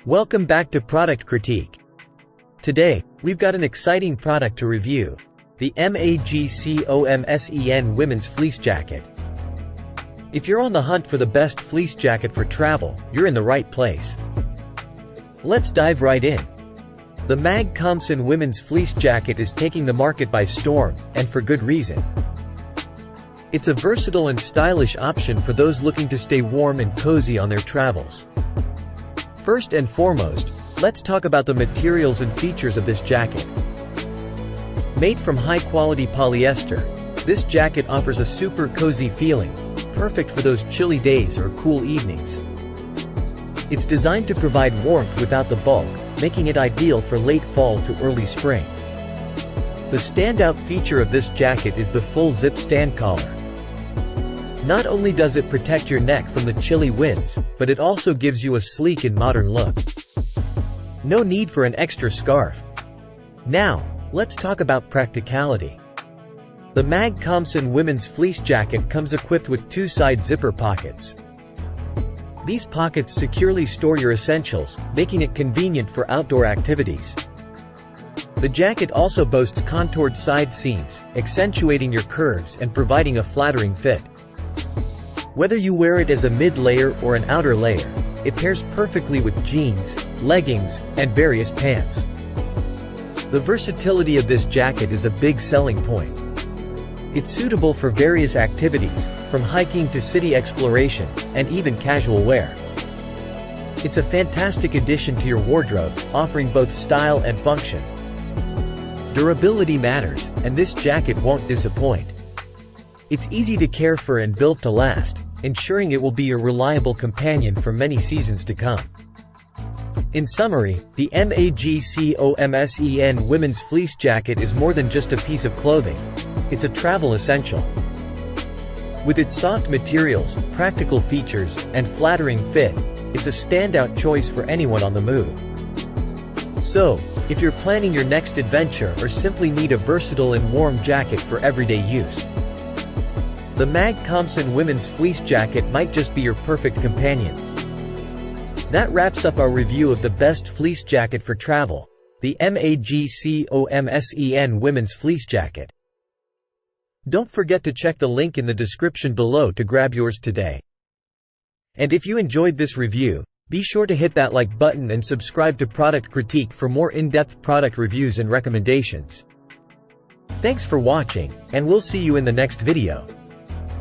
Welcome back to Product Critique. Today, we've got an exciting product to review, the MAGCOMSEN Women's Fleece Jacket. If you're on the hunt for the best fleece jacket for travel, you're in the right place. Let's dive right in. The MAGCOMSEN Women's Fleece Jacket is taking the market by storm, and for good reason. It's a versatile and stylish option for those looking to stay warm and cozy on their travels. First and foremost, let's talk about the materials and features of this jacket. Made from high-quality polyester, this jacket offers a super cozy feeling, perfect for those chilly days or cool evenings. It's designed to provide warmth without the bulk, making it ideal for late fall to early spring. The standout feature of this jacket is the full zip stand collar. Not only does it protect your neck from the chilly winds, but it also gives you a sleek and modern look. No need for an extra scarf. Now, let's talk about practicality. The MAGCOMSEN Women's Fleece Jacket comes equipped with two side zipper pockets. These pockets securely store your essentials, making it convenient for outdoor activities. The jacket also boasts contoured side seams, accentuating your curves and providing a flattering fit. Whether you wear it as a mid-layer or an outer layer, it pairs perfectly with jeans, leggings, and various pants. The versatility of this jacket is a big selling point. It's suitable for various activities, from hiking to city exploration, and even casual wear. It's a fantastic addition to your wardrobe, offering both style and function. Durability matters, and this jacket won't disappoint. It's easy to care for and built to last, ensuring it will be your reliable companion for many seasons to come. In summary, the MAGCOMSEN Women's Fleece Jacket is more than just a piece of clothing. It's a travel essential. With its soft materials, practical features, and flattering fit, it's a standout choice for anyone on the move. So, if you're planning your next adventure or simply need a versatile and warm jacket for everyday use, the MAGCOMSEN Women's Fleece Jacket might just be your perfect companion. That wraps up our review of the best fleece jacket for travel, the MAGCOMSEN Women's Fleece Jacket. Don't forget to check the link in the description below to grab yours today. And if you enjoyed this review, be sure to hit that like button and subscribe to Product Critique for more in-depth product reviews and recommendations. Thanks for watching, and we'll see you in the next video.